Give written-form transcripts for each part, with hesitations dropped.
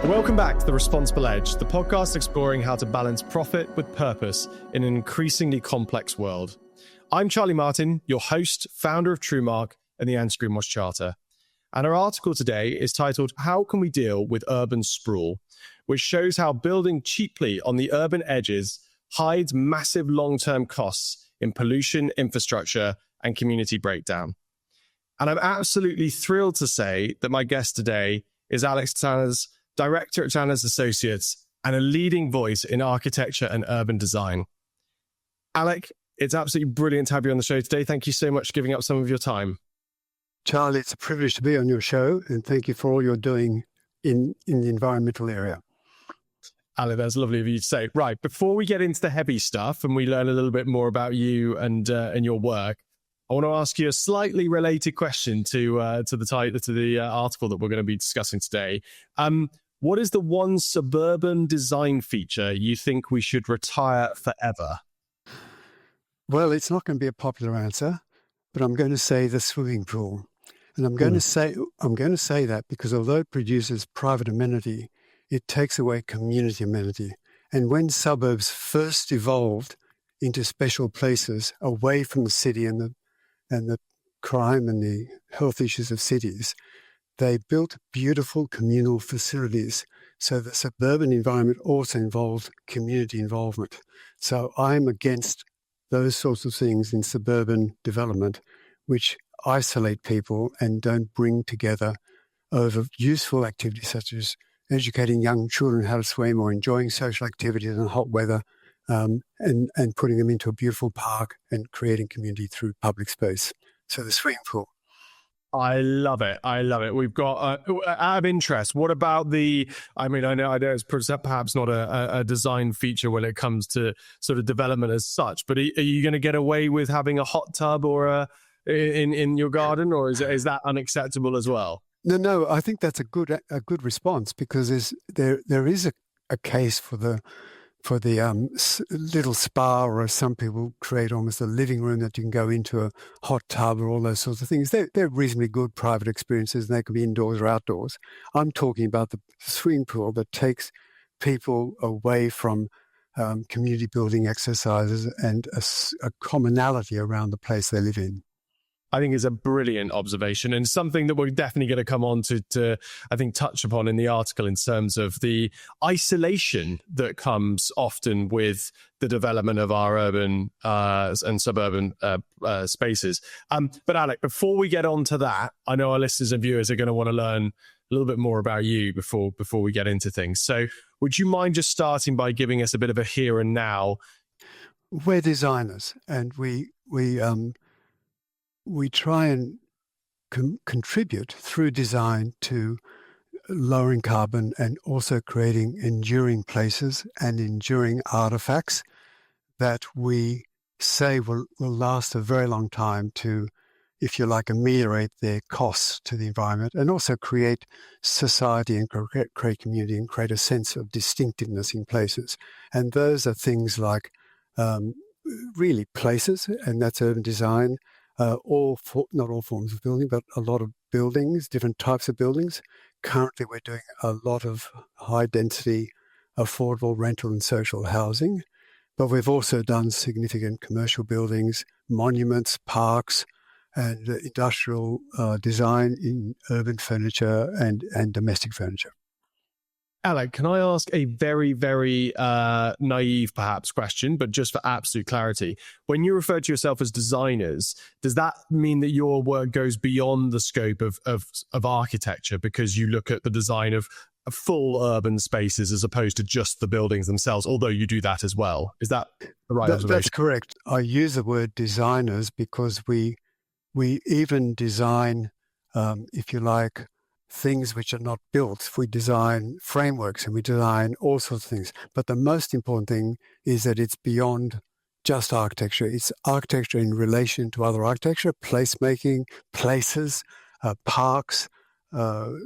Welcome back to The Responsible Edge, the podcast exploring how to balance profit with purpose in an increasingly complex world. I'm Charlie Martin, your host, founder of TrueMark and the Anti-Greenwash Charter. And our article today is titled, How Can We Deal with Urban Sprawl?, which shows how building cheaply on the urban edges hides massive long-term costs in pollution, infrastructure, and community breakdown. And I'm absolutely thrilled to say that my guest today is Alec Tzannes, Director at Tzannes Associates and a leading voice in architecture and urban design. Alec, it's absolutely brilliant to have you on the show today. Thank you so much for giving up some of your time. Charlie, it's a privilege to be on your show, and thank you for all you're doing in the environmental area. Alec, that's lovely of you to say. Right, before we get into the heavy stuff and we learn a little bit more about you and your work, I want to ask you a slightly related question to the article that we're going to be discussing today. What is the one suburban design feature you think we should retire forever? Well, it's not going to be a popular answer, but I'm going to say the swimming pool. And I'm going to say that because although it produces private amenity, it takes away community amenity. And when suburbs first evolved into special places away from the city and the crime and the health issues of cities, they built beautiful communal facilities. So the suburban environment also involved community involvement. So I'm against those sorts of things in suburban development, which isolate people and don't bring together over useful activities such as educating young children how to swim or enjoying social activities in hot weather, and putting them into a beautiful park and creating community through public space. So the swimming pool. I love it. We've got, out of interest, what about I know it's perhaps not a design feature when it comes to sort of development as such, but are you going to get away with having a hot tub or in your garden, or is that unacceptable as well? No, I think that's a good response, because there is a case for the little spa, or as some people create almost a living room that you can go into, a hot tub or all those sorts of things. They're reasonably good private experiences, and they can be indoors or outdoors. I'm talking about the swimming pool that takes people away from community building exercises and a commonality around the place they live in. I think is a brilliant observation, and something that we're definitely going to come on to I think, touch upon in the article in terms of the isolation that comes often with the development of our urban and suburban spaces. But Alec, before we get on to that, I know our listeners and viewers are going to want to learn a little bit more about you before we get into things. So would you mind just starting by giving us a bit of a here and now? We're designers, and we try and contribute through design to lowering carbon and also creating enduring places and enduring artifacts that we say will last a very long time to, if you like, ameliorate their costs to the environment, and also create society and create community and create a sense of distinctiveness in places. And those are things like really places, and that's urban design. Not all forms of building, but a lot of buildings, different types of buildings. Currently, we're doing a lot of high-density, affordable rental and social housing, but we've also done significant commercial buildings, monuments, parks, and industrial design in urban furniture and domestic furniture. Alec, can I ask a very, very naive, perhaps, question, but just for absolute clarity? When you refer to yourself as designers, does that mean that your work goes beyond the scope of architecture, because you look at the design of full urban spaces as opposed to just the buildings themselves, although you do that as well? Is that the right observation? That's correct. I use the word designers because we even design, if you like, things which are not built. We design frameworks and we design all sorts of things. But the most important thing is that it's beyond just architecture. It's architecture in relation to other architecture, placemaking, places, parks,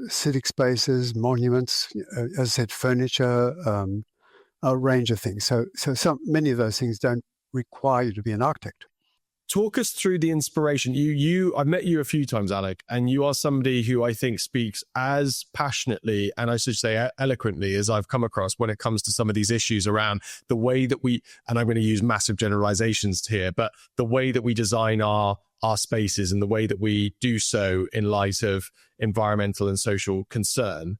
civic spaces, monuments, as I said, furniture, a range of things. So many of those things don't require you to be an architect. Talk us through the inspiration. I've met you a few times, Alec, and you are somebody who I think speaks as passionately, and I should say eloquently, as I've come across when it comes to some of these issues around the way that we, and I'm going to use massive generalizations here, but the way that we design our spaces and the way that we do so in light of environmental and social concern.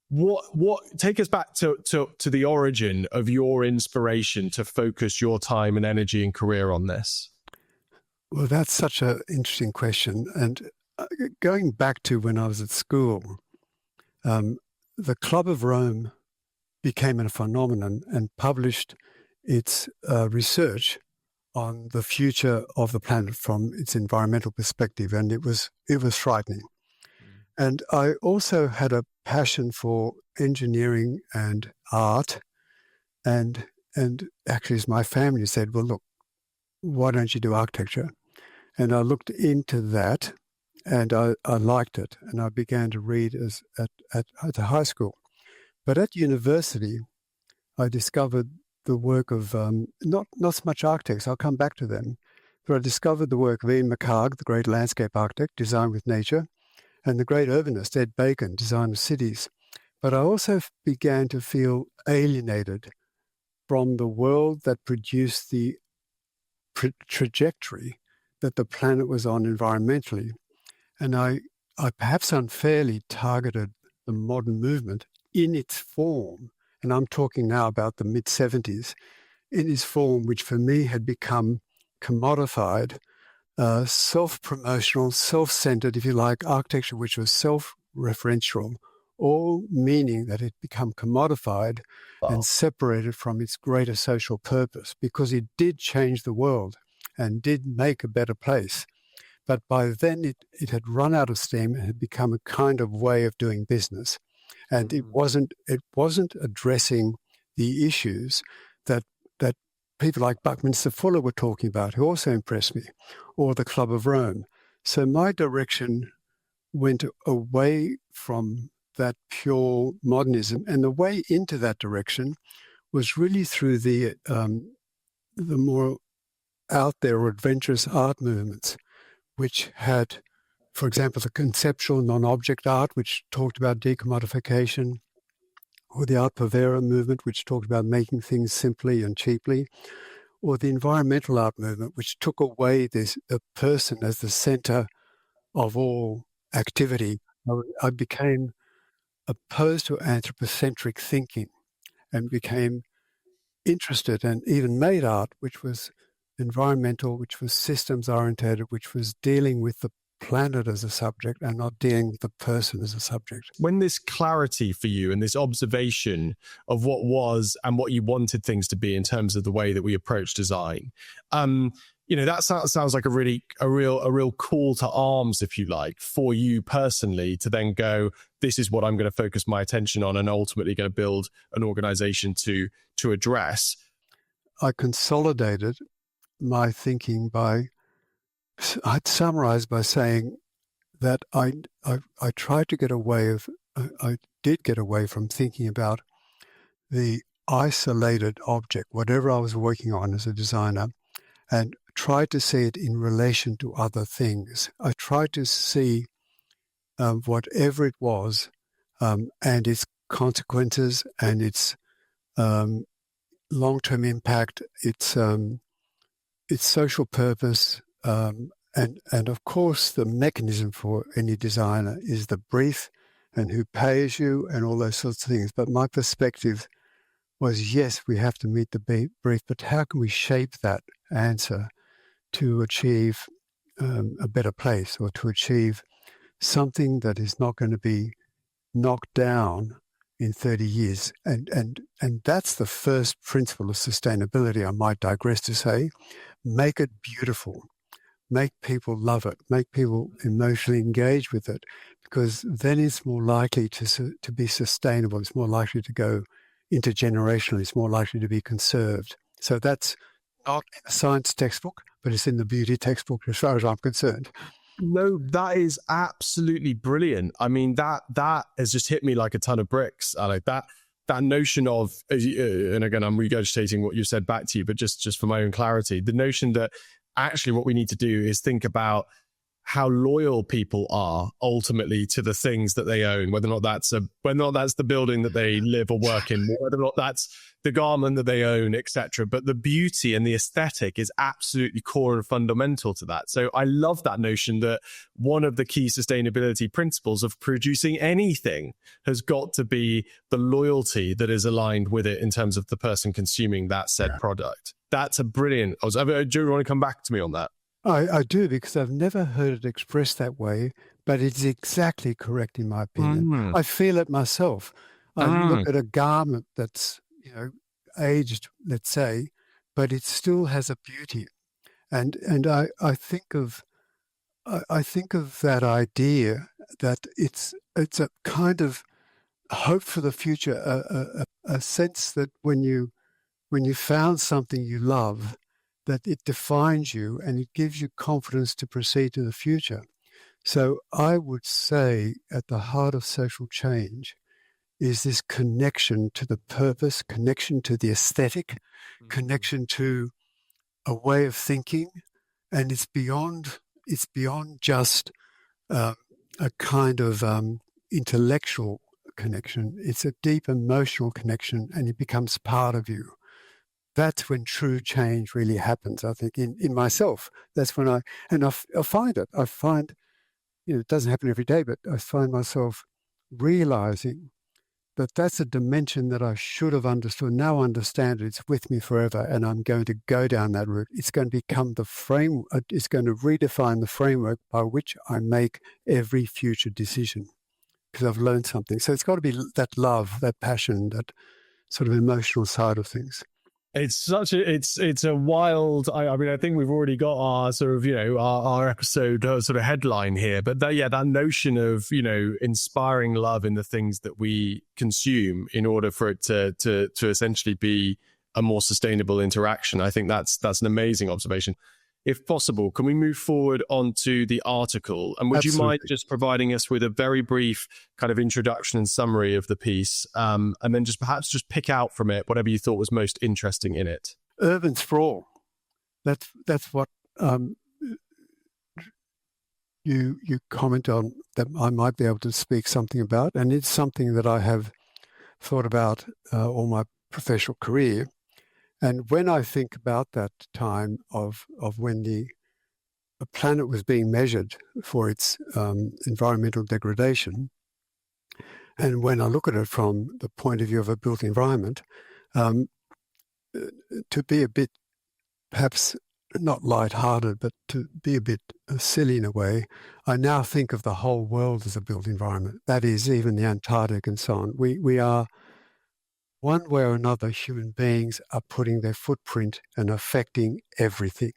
What take us back to the origin of your inspiration to focus your time and energy and career on this? Well, that's such an interesting question. And going back to when I was at school, the Club of Rome became a phenomenon and published its research on the future of the planet from its environmental perspective, and it was frightening. And I also had a passion for engineering and art, and actually, as my family said, well, look, why don't you do architecture? And I looked into that, and I liked it, and I began to read at high school. But at university, I discovered the work of not so much architects. I'll come back to them, but I discovered the work of Ian McHarg, the great landscape architect, Design with Nature, and the great urbanist Ed Bacon, Design of Cities. But I also began to feel alienated from the world that produced the trajectory that the planet was on environmentally. And I perhaps unfairly targeted the modern movement in its form, and I'm talking now about the mid-70s, in its form, which for me had become commodified, self-promotional, self-centered, if you like, architecture which was self-referential, all meaning that it become commodified and separated from its greater social purpose, because it did change the world and did make a better place. But by then it had run out of steam and had become a kind of way of doing business. And it wasn't addressing the issues that people like Buckminster Fuller were talking about, who also impressed me, or the Club of Rome. So my direction went away from that pure modernism, and the way into that direction was really through the more out there or adventurous art movements, which had, for example, the conceptual non-object art, which talked about decommodification, or the Art Povera movement, which talked about making things simply and cheaply, or the environmental art movement, which took away the person as the center of all activity. I became opposed to anthropocentric thinking and became interested and even made art, which was environmental, which was systems orientated, which was dealing with the planet as a subject and not dealing with the person as a subject. When this clarity for you and this observation of what was and what you wanted things to be in terms of the way that we approach design, that sounds like a real call to arms, if you like, for you personally to then go, this is what I'm going to focus my attention on and ultimately going to build an organization to address. I consolidated my thinking I'd summarize by saying that I tried to get away I did get away from thinking about the isolated object, whatever I was working on as a designer, and tried to see it in relation to other things. I tried to see whatever it was and its consequences and its long-term impact, its social purpose, and of course the mechanism for any designer is the brief and who pays you and all those sorts of things. But my perspective was, yes, we have to meet the brief, but how can we shape that answer to achieve a better place, or to achieve something that is not going to be knocked down in 30 years. And that's the first principle of sustainability, I might digress to say. Make it beautiful. Make people love it. Make people emotionally engage with it, because then it's more likely to be sustainable. It's more likely to go intergenerationally. It's more likely to be conserved. So that's not in a science textbook, but it's in the beauty textbook as far as I'm concerned. No, that is absolutely brilliant. I mean, that has just hit me like a ton of bricks, Alec. That notion of, and again, I'm regurgitating what you said back to you, but just for my own clarity, the notion that actually what we need to do is think about how loyal people are ultimately to the things that they own, whether or not that's the building that they live or work in, whether or not that's the garment that they own, etc. But the beauty and the aesthetic is absolutely core and fundamental to that. So I love that notion that one of the key sustainability principles of producing anything has got to be the loyalty that is aligned with it in terms of the person consuming that said product. That's a brilliant. Do you want to come back to me on that? I do, because I've never heard it expressed that way, but it's exactly correct in my opinion. I feel it myself. I look at a garment that's, aged, let's say, but it still has a beauty. And I think of that idea that it's a kind of hope for the future, a sense that when you found something you love, that it defines you and it gives you confidence to proceed to the future. So I would say at the heart of social change is this connection to the purpose, connection to the aesthetic, connection to a way of thinking, and it's beyond just a kind of intellectual connection. It's a deep emotional connection, and it becomes part of you. That's when true change really happens, I think, in myself. That's when I find it. I find, it doesn't happen every day, but I find myself realizing that that's a dimension that I should have understood. Now I understand it. It's with me forever, and I'm going to go down that route. It's going to become the frame. It's going to redefine the framework by which I make every future decision, because I've learned something. So it's got to be that love, that passion, that sort of emotional side of things. It's a wild. I mean, I think we've already got our sort of our episode sort of headline here, but that notion of inspiring love in the things that we consume in order for it to essentially be a more sustainable interaction. I think that's an amazing observation. If possible, can we move forward onto the article? And would Absolutely. you mind just providing us with a very brief kind of introduction and summary of the piece, and then perhaps pick out from it whatever you thought was most interesting in it? Urban sprawl. That's what you comment on, that I might be able to speak something about, and it's something that I have thought about all my professional career. And when I think about that time of when the planet was being measured for its environmental degradation, and when I look at it from the point of view of a built environment, to be a bit, perhaps not light-hearted, but to be a bit silly in a way, I now think of the whole world as a built environment. That is, even the Antarctic and so on. We are, one way or another, human beings are putting their footprint and affecting everything.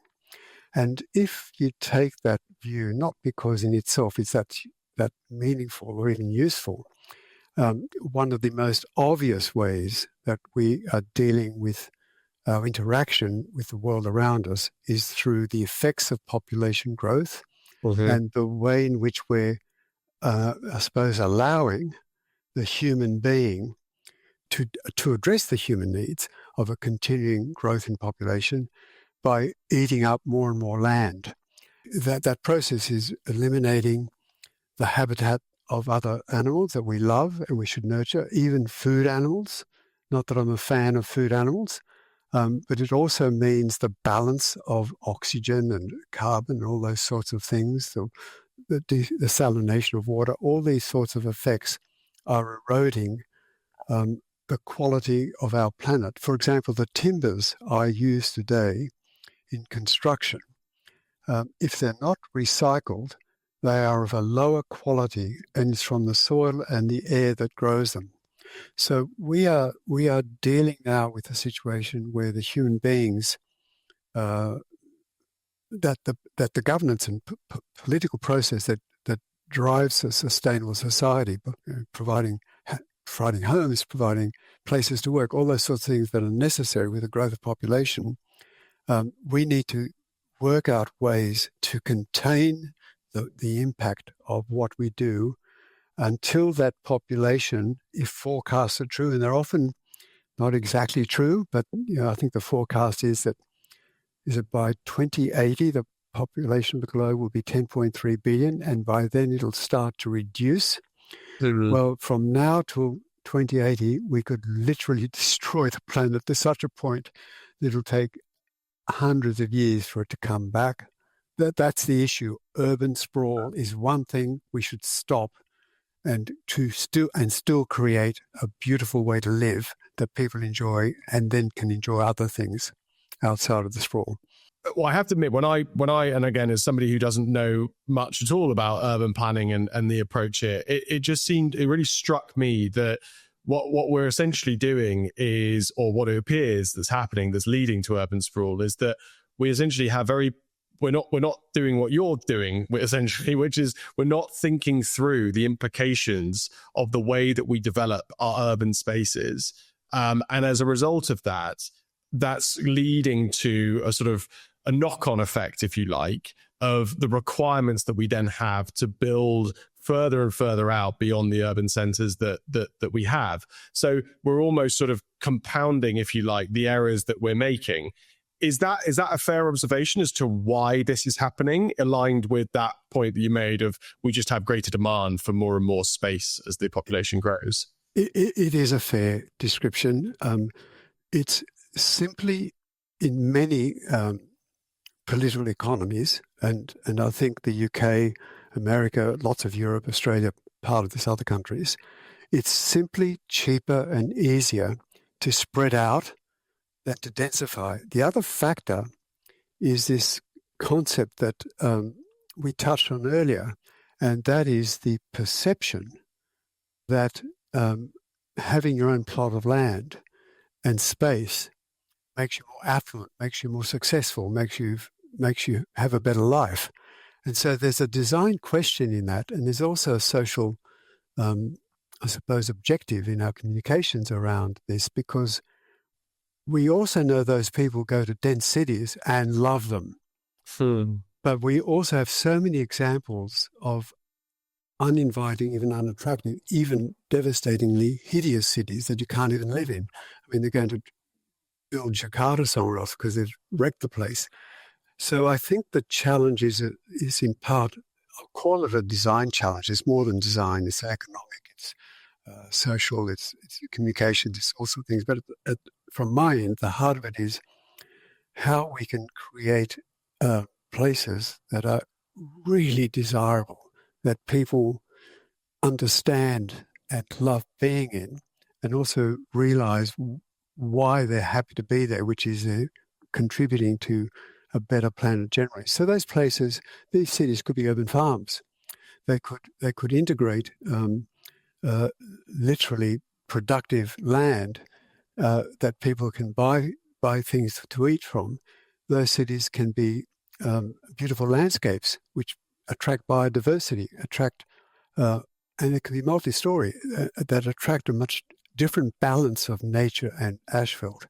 And if you take that view, not because in itself it's that meaningful or even useful, one of the most obvious ways that we are dealing with our interaction with the world around us is through the effects of population growth and the way in which we're, I suppose, allowing the human being to address the human needs of a continuing growth in population by eating up more and more land. That process is eliminating the habitat of other animals that we love and we should nurture, even food animals. Not that I'm a fan of food animals, but it also means the balance of oxygen and carbon and all those sorts of things, the desalination of water, all these sorts of effects are eroding the quality of our planet. For example, the timbers I use today in construction, if they're not recycled, they are of a lower quality, and it's from the soil and the air that grows them. So we are dealing now with a situation where the human beings, that the governance and political process that drives a sustainable society, providing homes, providing places to work, all those sorts of things that are necessary with the growth of population, we need to work out ways to contain the impact of what we do until that population, if forecasts are true, and they're often not exactly true, but I think the forecast is that is that by 2080, the population of the globe will be 10.3 billion, and by then it'll start to reduce. Mhm. Well, from now till 2080, we could literally destroy the planet to such a point that it'll take hundreds of years for it to come back. That's the issue. Urban sprawl is one thing we should stop, and still create a beautiful way to live that people enjoy, and then can enjoy other things outside of the sprawl. Well, I have to admit, when I, and again, as somebody who doesn't know much at all about urban planning and the approach here, it really struck me that what we're essentially doing is, or what it appears that's happening, that's leading to urban sprawl, is that we essentially have we're not doing what you're doing, essentially, which is we're not thinking through the implications of the way that we develop our urban spaces. And as a result of that, that's leading to a sort of a knock-on effect, if you like, of the requirements that we then have to build further and further out beyond the urban centers that we have. So we're almost sort of compounding, if you like, the errors that we're making. Is that a fair observation as to why this is happening, aligned with that point that you made of we just have greater demand for more and more space as the population grows? It is a fair description. It's simply in many political economies, and I think the UK, America, lots of Europe, Australia, part of these other countries, it's simply cheaper and easier to spread out than to densify. The other factor is this concept that we touched on earlier, and that is the perception that having your own plot of land and space makes you more affluent, makes you more successful, makes you have a better life. And so there's a design question in that, and there's also a social, I suppose, objective in our communications around this, because we also know those people go to dense cities and love them. But we also have so many examples of uninviting, even unattractive, even devastatingly hideous cities that you can't even live in. I mean, they're going to build Jakarta somewhere else because they've wrecked the place. So I think the challenge is in part, I'll call it a design challenge. It's more than design. It's economic, it's social, it's communication, it's all sorts of things. But from my end, the heart of it is how we can create places that are really desirable, that people understand and love being in, and also realize why they're happy to be there, which is contributing to a better planet generally. So those places, these cities could be urban farms. They could integrate literally productive land that people can buy things to eat from. Those cities can be beautiful landscapes which attract biodiversity, and it can be multi-story that attract a much different balance of nature and asphalt.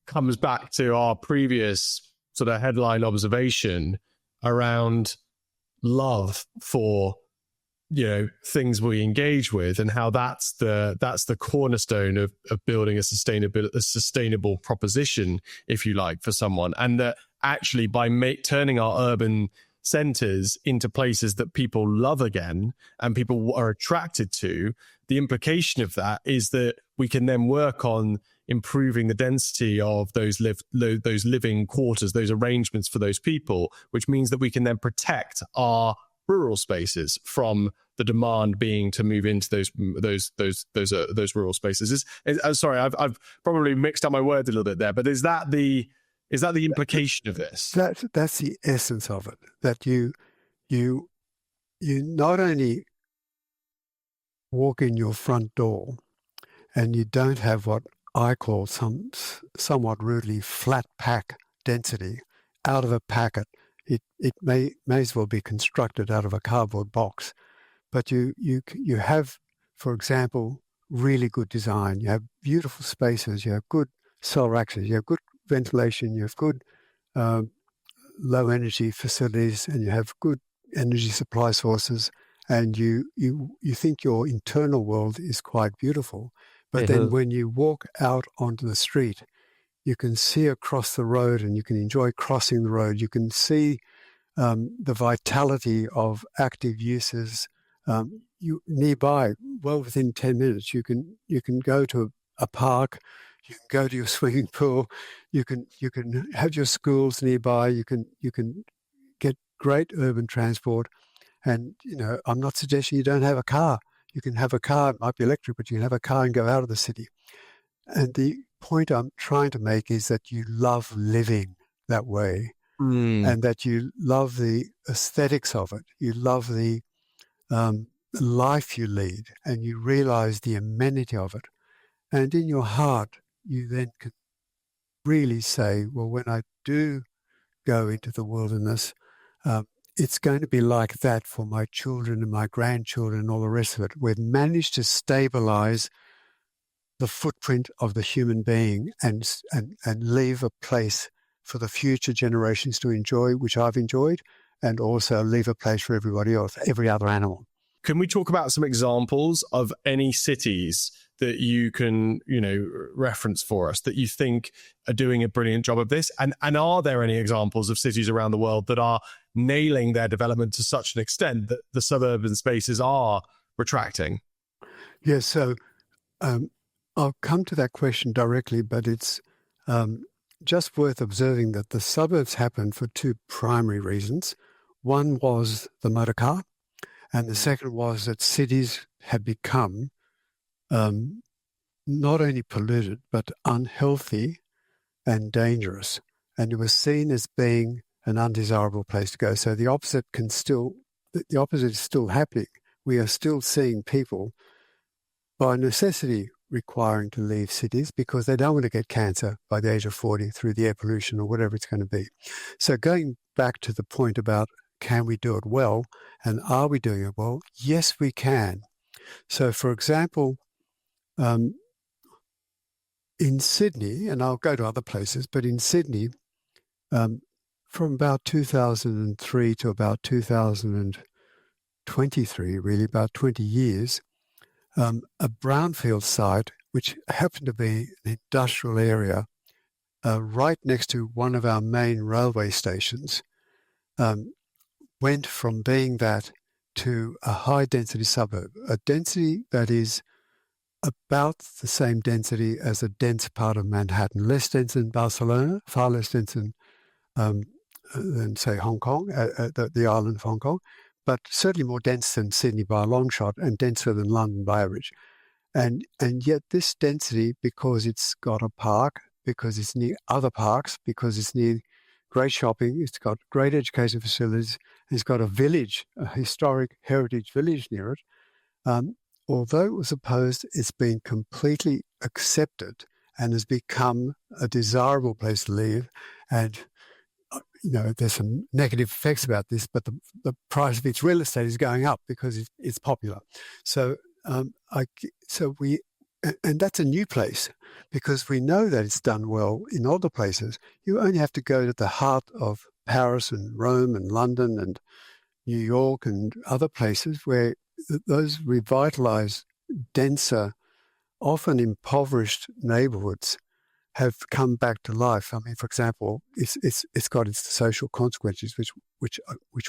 Comes back to our previous sort of headline observation around love for, things we engage with, and how that's the cornerstone of building a sustainable proposition, if you like, for someone. And that actually by turning our urban centers into places that people love again and people are attracted to, the implication of that is that we can then work on improving the density of those living quarters, those arrangements for those people, which means that we can then protect our rural spaces from the demand being to move into those rural spaces. Sorry, I've probably mixed up my words a little bit there, but is that the implication of this? That's the essence of it. That you not only walk in your front door and you don't have what I call somewhat rudely flat pack density out of a packet. It may as well be constructed out of a cardboard box, but you have, for example, really good design. You have beautiful spaces. You have good solar access. You have good ventilation. You have good low energy facilities, and you have good energy supply sources. And you think your internal world is quite beautiful. But then when you walk out onto the street, You can see across the road and you can enjoy crossing the road. You can see the vitality of active uses. You nearby, well within 10 minutes, you can go to a park, you can go to your swimming pool, you can have your schools nearby, you can get great urban transport. And, I'm not suggesting you don't have a car. You can have a car, it might be electric, but you can have a car and go out of the city. And the point I'm trying to make is that you love living that way and that you love the aesthetics of it. You love the life you lead and you realize the amenity of it. And in your heart, you then can really say, well, when I do go into the wilderness, it's going to be like that for my children and my grandchildren and all the rest of it. We've managed to stabilize the footprint of the human being and leave a place for the future generations to enjoy, which I've enjoyed, and also leave a place for everybody else, every other animal. Can we talk about some examples of any cities that you can, reference for us that you think are doing a brilliant job of this? And are there any examples of cities around the world that are nailing their development to such an extent that the suburban spaces are retracting? Yes, so I'll come to that question directly, but it's just worth observing that the suburbs happened for two primary reasons. One was the motor car, and the second was that cities had become not only polluted, but unhealthy and dangerous. And it was seen as being an undesirable place to go. So the opposite is still happening. We are still seeing people by necessity requiring to leave cities because they don't want to get cancer by the age of 40 through the air pollution or whatever it's going to be. So going back to the point about can we do it well and are we doing it well? Yes, we can. So, for example, in Sydney, and I'll go to other places, but in Sydney, from about 2003 to about 2023, really about 20 years, a brownfield site, which happened to be an industrial area right next to one of our main railway stations, went from being that to a high-density suburb, a density that is about the same density as a dense part of Manhattan, less dense than Barcelona, far less dense than say, Hong Kong, the island of Hong Kong, but certainly more dense than Sydney by a long shot and denser than London by average. And yet this density, because it's got a park, because it's near other parks, because it's near great shopping, it's got great education facilities, it's got a village, a historic heritage village near it. Although it was opposed, it's been completely accepted and has become a desirable place to live. And, there's some negative effects about this, but the price of its real estate is going up because it's popular. So, and that's a new place because we know that it's done well in other places. You only have to go to the heart of Paris and Rome and London and New York and other places where those revitalized, denser, often impoverished neighborhoods have come back to life. I mean, for example, it's got its social consequences, which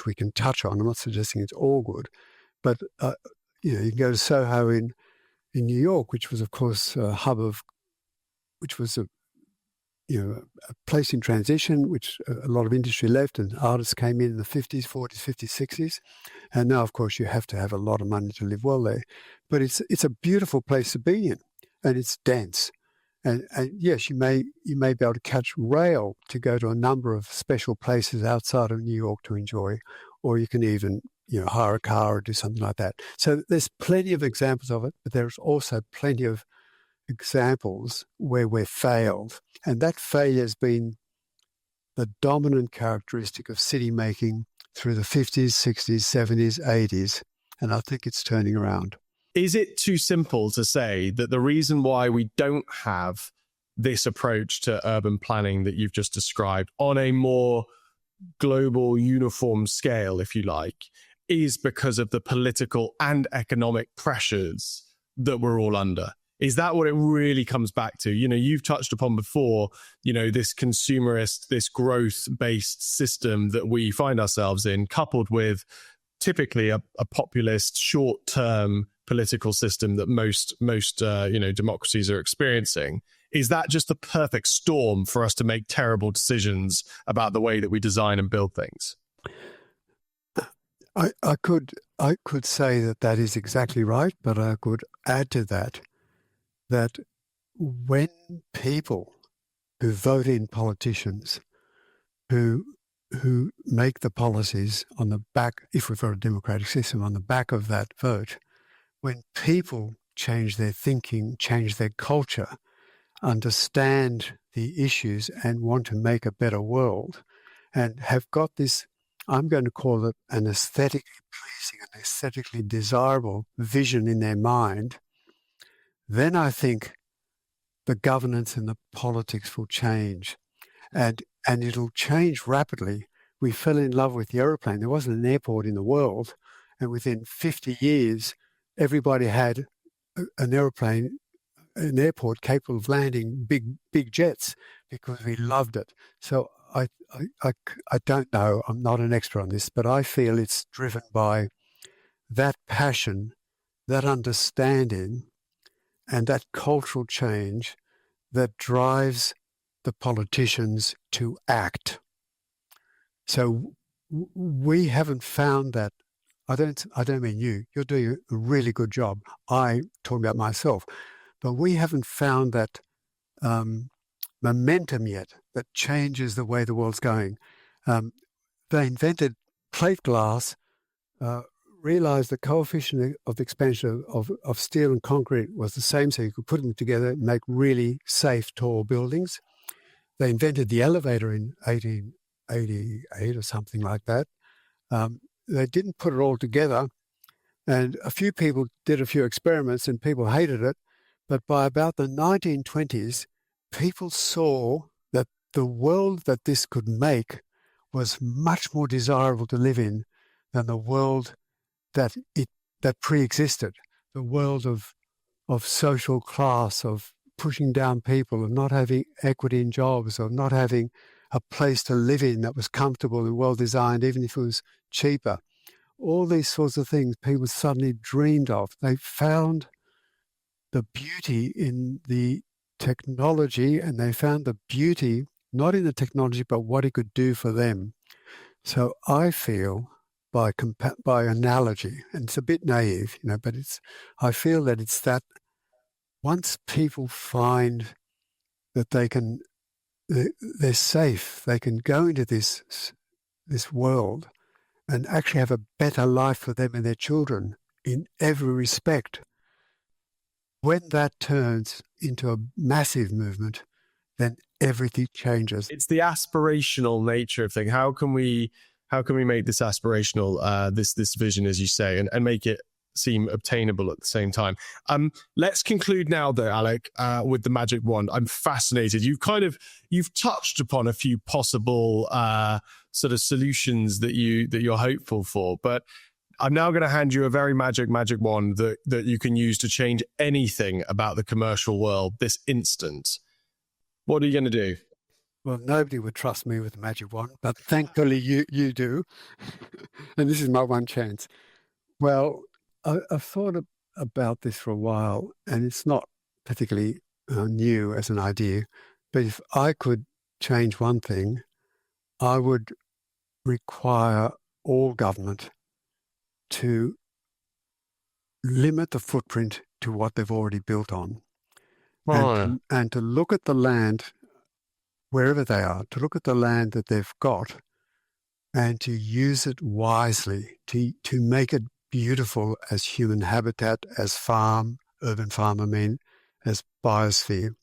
we can touch on. I'm not suggesting it's all good, but you can go to Soho in New York, which was, of course, a hub of, which was a place in transition, which a lot of industry left and artists came in the 50s, 40s, 50s, 60s. And now, of course, you have to have a lot of money to live well there. But it's a beautiful place to be in, and it's dense. And yes, you may be able to catch rail to go to a number of special places outside of New York to enjoy, or you can even hire a car or do something like that. So there's plenty of examples of it, but there's also plenty of examples where we've failed. And that failure has been the dominant characteristic of city making through the 50s, 60s, 70s, 80s. And I think it's turning around. Is it too simple to say that the reason why we don't have this approach to urban planning that you've just described on a more global, uniform scale, if you like, is because of the political and economic pressures that we're all under? Is that what it really comes back to? You've touched upon before, this consumerist, this growth-based system that we find ourselves in, coupled with typically a populist, short-term political system that most democracies are experiencing. Is that just the perfect storm for us to make terrible decisions about the way that we design and build things? I could say that is exactly right, but I could add to that when people who vote in politicians, who make the policies on the back, if we've got a democratic system, on the back of that vote, when people change their thinking, change their culture, understand the issues and want to make a better world, and have got this, I'm going to call it an aesthetically pleasing, an aesthetically desirable vision in their mind, then I think the governance and the politics will change. And it'll change rapidly. We fell in love with the aeroplane. There wasn't an airport in the world. And within 50 years, everybody had an airport capable of landing big jets because we loved it. So I don't know. I'm not an expert on this, but I feel it's driven by that passion, that understanding, and that cultural change that drives the politicians to act. So we haven't found that. I don't mean you. You're doing a really good job. I'm talking about myself. But we haven't found that momentum yet that changes the way the world's going. They invented plate glass, realized the coefficient of expansion of steel and concrete was the same, so you could put them together and make really safe, tall buildings. They invented the elevator in 1888 or something like that. They didn't put it all together, and a few people did a few experiments and people hated it. But by about the 1920s, people saw that the world that this could make was much more desirable to live in than the world that pre-existed, the world of social class, of pushing down people, of not having equity in jobs, of not having a place to live in that was comfortable and well designed, even if it was cheaper. All these sorts of things people suddenly dreamed of. They found the beauty in the technology, and they found the beauty not in the technology but what it could do for them. So I feel by analogy, and it's a bit naive, but I feel that it's that once people find that they're safe, they can go into this world and actually have a better life for them and their children in every respect. When that turns into a massive movement, then everything changes. It's the aspirational nature of things. How can we make this aspirational, this vision, as you say, and make it seem obtainable at the same time? Let's conclude now, though, Alec, with the magic wand. I'm fascinated. You've touched upon a few possible sort of solutions that you're hopeful for, but I'm now going to hand you a very magic wand that you can use to change anything about the commercial world this instant. What are you going to do? Well, nobody would trust me with a magic wand, but thankfully you do. And this is my one chance. Well, I've thought about this for a while, and it's not particularly new as an idea. But if I could change one thing, I would require all government to limit the footprint to what they've already built on. And to look at the land, wherever they are, to look at the land that they've got and to use it wisely, to make it beautiful as human habitat, as urban farm, as biosphere,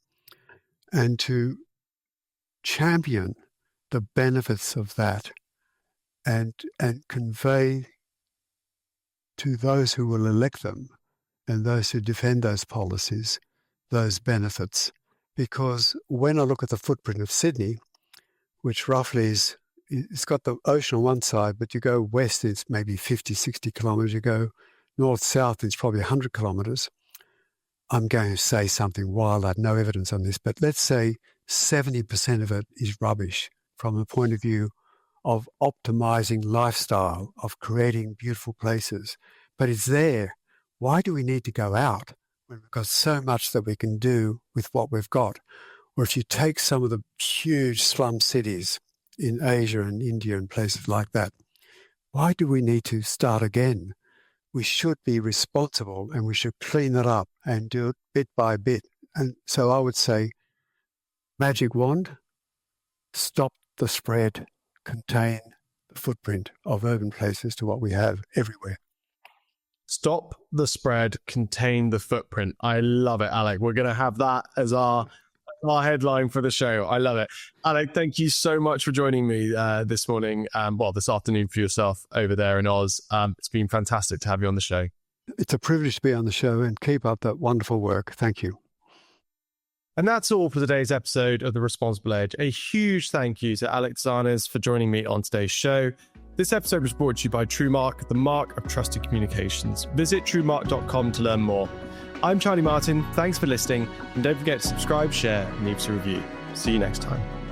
and to champion the benefits of that and convey to those who will elect them and those who defend those policies those benefits. Because when I look at the footprint of Sydney, which roughly it's got the ocean on one side, but you go west, it's maybe 50, 60 kilometres. You go north-south, it's probably 100 kilometres. I'm going to say something wild. I have no evidence on this, but let's say 70% of it is rubbish from the point of view of optimizing lifestyle, of creating beautiful places. But it's there. Why do we need to go out when we've got so much that we can do with what we've got? Or if you take some of the huge slum cities in Asia and India and places like that, why do we need to start again? We should be responsible and we should clean it up and do it bit by bit. And so I would say, magic wand, stop the spread, contain the footprint of urban places to what we have everywhere. Stop the spread, contain the footprint. I love it, Alec. We're going to have that as our headline for the show. I love it. Alec, thank you so much for joining me this morning. This afternoon for yourself over there in Oz. It's been fantastic to have you on the show. It's a privilege to be on the show, and keep up that wonderful work. Thank you. And that's all for today's episode of The Responsible Edge. A huge thank you to Alec Tzannes for joining me on today's show. This episode was brought to you by TrueMark, the mark of trusted communications. Visit truemark.com to learn more. I'm Charlie Martin. Thanks for listening. And don't forget to subscribe, share, and leave us a review. See you next time.